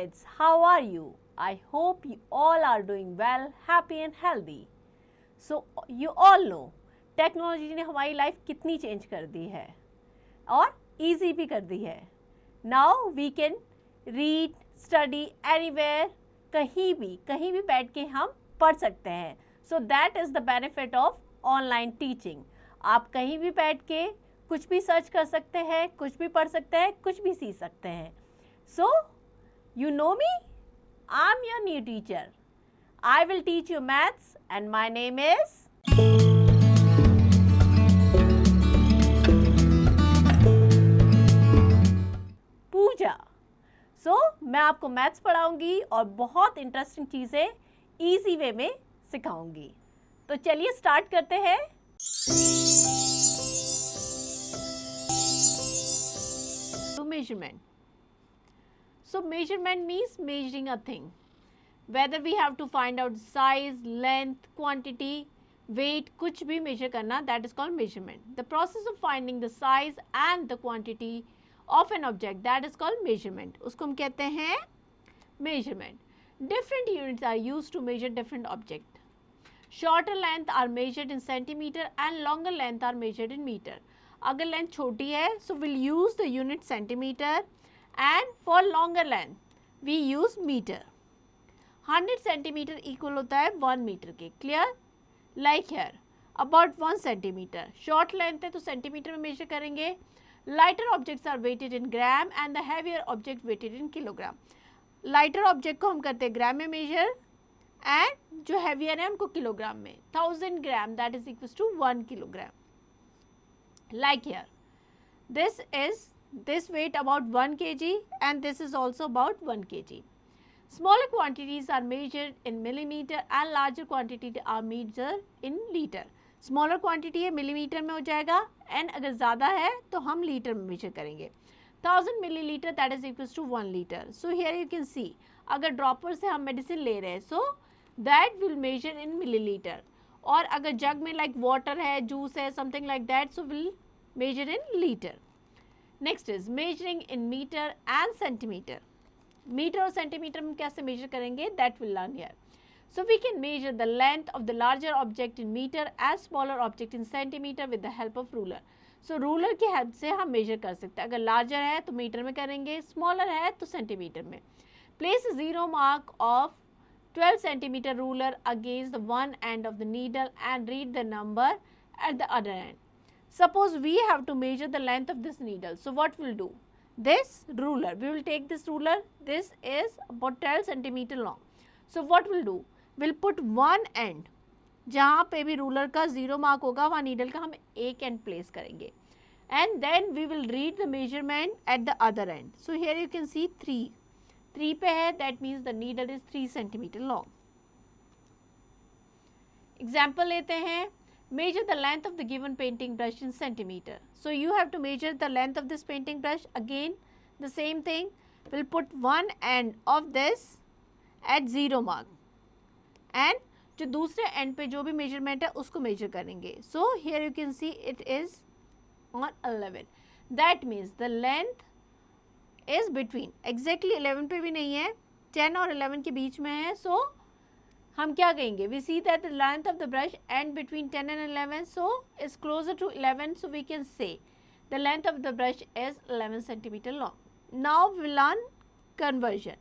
kids, how are you? I hope you all are doing well, happy and healthy. So you all know technology ने हमारी life कितनी change कर दी है और इजी भी कर दी है. Now we can read study anywhere, कहीं भी बैठ के हम पढ़ सकते हैं. So that is the benefit of online teaching. आप कहीं भी बैठ के कुछ भी सर्च कर सकते हैं, कुछ भी पढ़ सकते हैं, कुछ भी सीख सकते हैं. So, you know me? I'm your new teacher. I will teach you maths and my name is Puja. So, मैं आपको मैथ्स पढ़ाऊंगी और बहुत इंटरेस्टिंग चीज़ें इजी वे में सिखाऊंगी. तो चलिए स्टार्ट करते हैं. तो measurement. So measurement means measuring a thing. Whether we have to find out size, length, quantity, weight, कुछ भी measure करना, that is called measurement. The process of finding the size and the quantity of an object, that is called measurement. उसको हम कहते हैं measurement. Different units are used to measure different objects. Shorter length are measured in centimeter and longer length are measured in meter. अगर length छोटी है, so we'll use the unit centimeter. And for longer length we use meter. 100 centimeter equal होता है 1 meter के. Clear? Like here about 1 centimeter. Short length है तो centimeter में measure करेंगे. Lighter objects are weighted in gram and the heavier object weighted in kilogram. Lighter object को हम करते हैं ग्राम में measure and जो heavier है उनको किलोग्राम में. 1000 gram that is equals to 1 kilogram. Like here, this weight about 1 kg and this is also about 1 kg. Smaller quantities are measured in millimeter and larger quantities are measured in liter. Smaller quantity है millimeter में हो जाएगा and अगर ज़्यादा है तो हम litre में measure करेंगे. 1000 milliliter that is equals to 1 liter. So here you can see अगर dropper से हम medicine ले रहे हैं so that will measure in milliliter. और अगर jug में like water है, juice है, something like that so will measure in liter. Next is measuring in meter and centimeter. Meter और centimeter में कैसे measure करेंगे that will learn here. So we can measure the length of the larger object in meter and smaller object in centimeter with the help of ruler. So ruler की help से हम measure कर सकते हैं. अगर larger है तो meter में करेंगे, smaller है तो centimeter में. Place a 0 mark of 12 centimeter ruler against the one end of the needle and read the number at the other end. Suppose we have to measure the length of this needle. So what we'll do? This ruler, we will take this ruler. This is about 12 centimeter long. So what we'll do? We'll put one end. जहाँ पे भी ruler का 0 mark होगा वहाँ needle का हम एक end place करेंगे. And then we will read the measurement at the other end. So here you can see 3. 3 पे है, that means the needle is 3 centimeter long. Example लेते हैं. Measure the length of the given painting brush in centimeter. So you have to measure the length of this painting brush. Again the same thing. We'll put one end of this at 0 mark and जो दूसरे end पे जो भी measurement है उसको measure करेंगे. So here you can see it is on 11. That means the length is between exactly 11 पे भी नहीं है, 10 और 11 के बीच में है. So हम क्या कहेंगे? We see that the length of the brush end between 10 and 11 so is closer to 11 so we can say the length of the brush is 11 centimeter long. Now we learn conversion.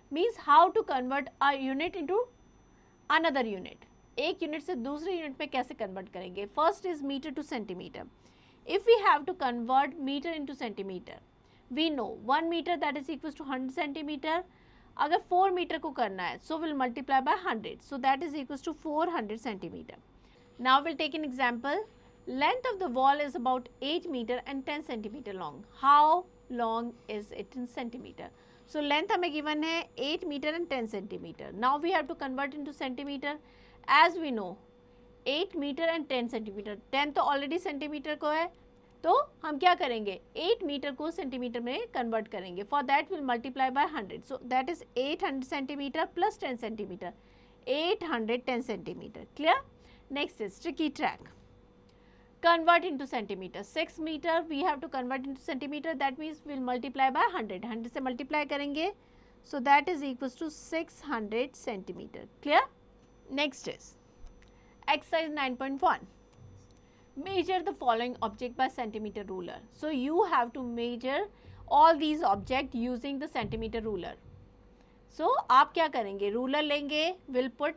Means how to convert a unit into another unit. एक unit से दूसरे unit में कैसे convert करेंगे? First is meter to centimeter. If we have to convert meter into centimeter, we know 1 meter that is equals to 100 centimeter. अगर 4 metre को करना है so we'll multiply by 100 so that is equals to 400 centimeter. Now we'll take an example. Length of the wall is about 8 meter and 10 centimeter long. How long is it in centimeter? So length हमें given है 8 meter and 10 centimeter. Now we have to convert into centimeter. As we know 8 meter and 10 centimeter. 10 तो already centimeter को है तो हम क्या करेंगे? 8 metre को सेंटीमीटर में कन्वर्ट करेंगे. For that will multiply by 100. So that is 800 centimetre plus 10 centimetre. 810 centimeter. Clear? Next is tricky track. Convert into centimeter. 6 meter we have to convert into centimeter. That means we'll multiply by 100. 100 से multiply करेंगे So that is equals to 600 centimeter. Clear? Next is exercise 9.1. Measure the following object by centimeter ruler. So you have to measure all these objects using the centimeter ruler. So आप क्या करेंगे, ruler लेंगे, will put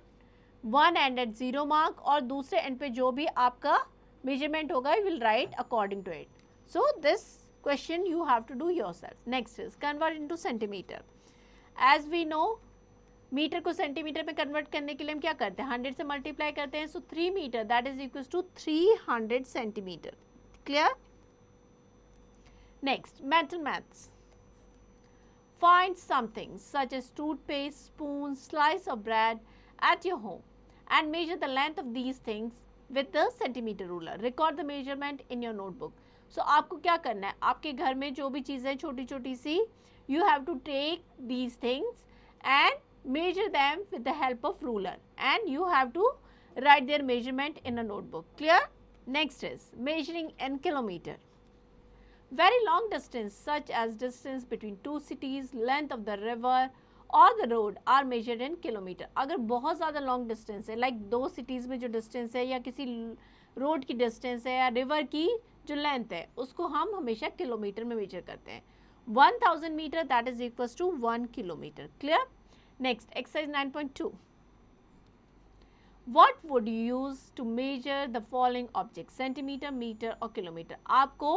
one end at 0 mark और दूसरे end पे जो भी आपका measurement होगा you will write according to it. So this question you have to do yourself. Next is convert into centimeter. As we know, metre को centimetre में convert करने के लिए हम क्या करते हैं, 100 से मल्टीप्लाई करते हैं. So 3 metre that is equals to 300 centimetre. Clear? Next, mental maths. Find something such as toothpaste, spoon, slice of bread at your home and measure the length of these things with the centimeter ruler. Record the measurement in your notebook. So आपको क्या करना है, आपके घर में जो भी चीज़ें छोटी छोटी सी, you have to take these things and measure them with the help of ruler and you have to write their measurement in a notebook. Clear? Next is measuring in kilometer. Very long distance such as distance between two cities, length of the river or the road are measured in kilometer. अगर बहुत ज़्यादा long distance है, like दो cities में जो distance है या किसी road की distance है या river की जो length है, उसको हम हमेशा किलोमीटर में measure करते हैं. 1000 meter that is equals to 1 kilometer. Clear? Next, exercise 9.2. What would you use to measure the following objects? Centimeter, meter और kilometer. आपको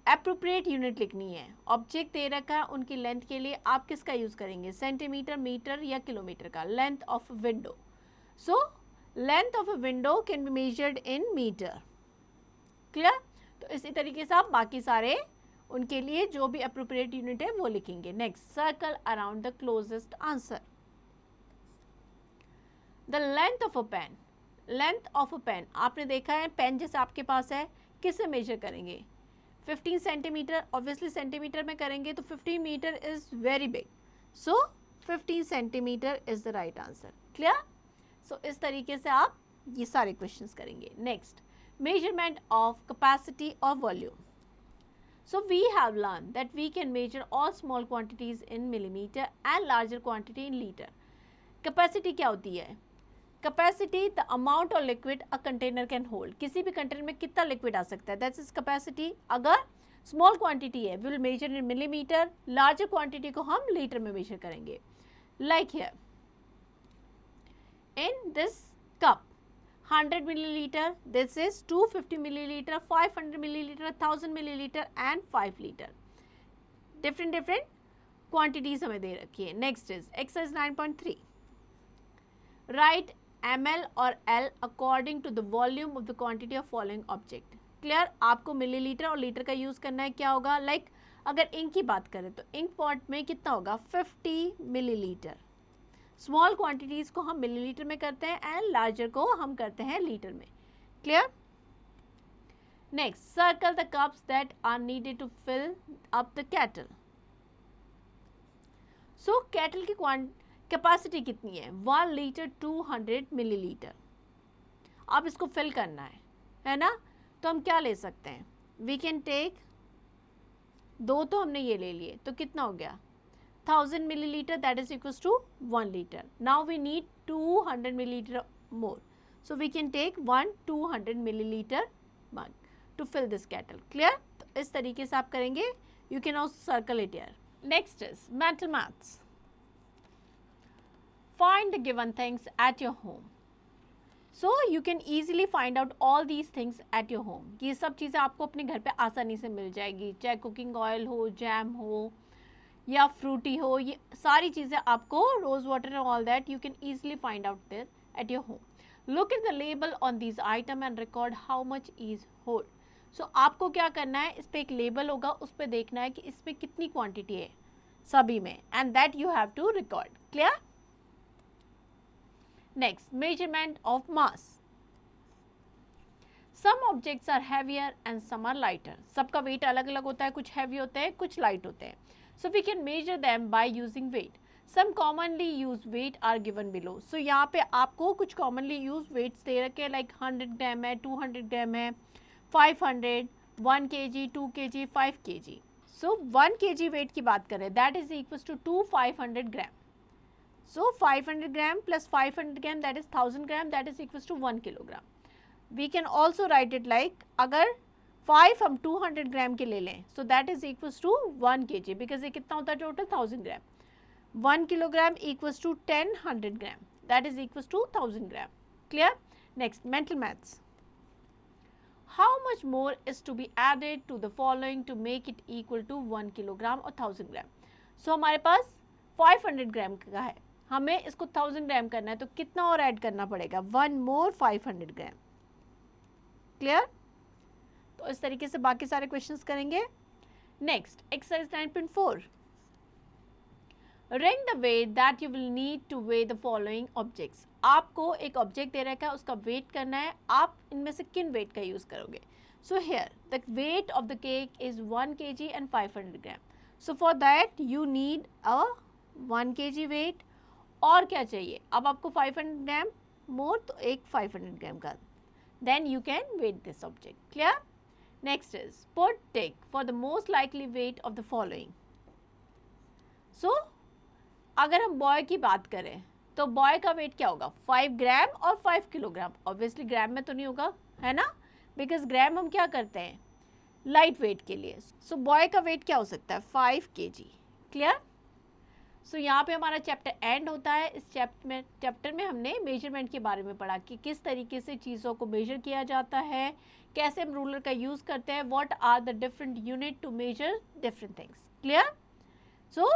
appropriate unit लिखनी है. Object दे रखा है, उनकी length के लिए आप किसका use करेंगे? Centimeter, meter या kilometer का? Length of a window. So, length of a window can be measured in meter. Clear? तो इसी तरीके से आप बाकी सारे उनके लिए जो भी appropriate unit है वो लिखेंगे. Next, circle around the closest answer. The length of a pen. Length of a pen. आपने देखा है पेन जैसे आपके पास है, किससे मेजर करेंगे? 15 सेंटीमीटर. ऑब्वियसली सेंटीमीटर में करेंगे तो 15 metre is very big. So 15 centimetre is the right answer. Clear? So इस तरीके से आप ये सारे क्वेश्चंस करेंगे. नेक्स्ट, मेजरमेंट ऑफ कैपेसिटी और volume. So we have learned that we can measure all small quantities in millimeter and larger quantity in liter. Capacity क्या होती है? Capacity the amount of liquid a container can hold. किसी भी container में कितना liquid आ सकता है, that's its capacity. अगर small quantity है, we will measure in millimeter. Larger quantity को हम लीटर में measure करेंगे. Like here, in this cup, 100 milliliter, this is 250 milliliter, 500 milliliter, 1000 milliliter and 5 liter. Different quantities हमें दे रखी है. Next is exercise 9.3. Write ml और L according to the volume of the quantity of following object. Clear? आपको millilitre और litre का use करना है. क्या होगा? Like अगर इंक की बात करें तो इंक पॉट में कितना होगा? 50 मिलीलीटर. स्मॉल क्वांटिटीज़ को हम मिलीलीटर में करते हैं एंड लार्जर को हम करते हैं लीटर में. Clear? Next, circle the cups that are needed to fill up the kettle. So kettle की कैपेसिटी कितनी है? 1 लीटर 200 मिलीलीटर. आप इसको फिल करना है ना? तो हम क्या ले सकते हैं? वी कैन टेक, दो तो हमने ये ले लिए तो कितना हो गया? 1000 milliliter, that is equals to 1 liter. Now we need 200 milliliter more. So we can take 200 milliliter mug to fill this kettle. Clear? तो इस तरीके से आप करेंगे. You can also circle it here. Next is mental maths. Find the given things at your home. So you can easily find out all these things at your home. ये सब चीज़ें आपको अपने घर पे आसानी से मिल जाएगी. चाहे कुकिंग ऑयल हो, जैम हो या फ्रूटी हो, ये सारी चीज़ें आपको, rose water and all that, you can easily find out there at your home. Look at the label on this item and record how much is hold. So आपको क्या करना है, इस पर एक लेबल होगा, उस पर देखना है कि इसमें कितनी क्वांटिटी है सभी में, and that you have to record. Clear? Next, measurement of mass. Some objects are heavier and some are lighter. सबका वेट अलग अलग होता है, कुछ हैवी होते हैं, कुछ लाइट होते हैं. So we can measure them by using weight. Some commonly used weight are given below. So यहाँ पे आपको कुछ commonly used weights दे रखे हैं, like 100 ग्राम है, 200 ग्राम है, 500, 1 kg, 2 kg, 5 kg. So 1 kg weight की बात करें, that is equals to 500 gram. So 500 gram plus 500 gram, that is 1000 gram, that is equals to 1 kilogram. We can also write it like, अगर 5 हम 200 ग्राम के ले लें, so that is equals to 1 kg, because ये कितना होता है total 1000 gram. 1 kilogram equals to 1000 gram, that is equals to 1000 gram. Clear? Next, mental maths. How much more is to be added to the following to make it equal to 1 kilogram or 1000 gram? So हमारे पास 500 gram का है, हमें इसको 1000 ग्राम करना है, तो कितना और ऐड करना पड़ेगा? 1 more 500 ग्राम. क्लियर? तो इस तरीके से बाकी सारे क्वेश्चंस करेंगे. Next, exercise 9.4. Rank the weight that you will need to weigh the following objects. आपको एक ऑब्जेक्ट दे रखा है, उसका वेट करना है, आप इनमें से किन वेट का यूज करोगे? So here the weight of the cake is 1 kg and 500 gram. So for that you need a 1 kg weight, और क्या चाहिए? अब आपको 500 ग्राम मोर, तो एक 500 ग्राम का, then you can weigh this object. Clear? Next is put tick for the most likely weight of the following. So अगर हम बॉय की बात करें तो बॉय का वेट क्या होगा? 5 ग्राम और 5 किलोग्राम. ऑब्वियसली ग्राम में तो नहीं होगा, है ना, बिकॉज ग्राम हम क्या करते हैं? लाइट वेट के लिए. सो बॉय का वेट क्या हो सकता है? 5 kg. क्लियर? सो यहाँ पे हमारा चैप्टर एंड होता है. इस चैप्टर में हमने मेजरमेंट के बारे में पढ़ा कि किस तरीके से चीज़ों को मेजर किया जाता है, कैसे हम रूलर का यूज़ करते हैं, what are the different unit to measure different things. Clear? So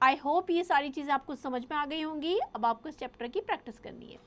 I hope ये सारी चीज़ें आपको समझ में आ गई होंगी. अब आपको इस चैप्टर की प्रैक्टिस करनी है.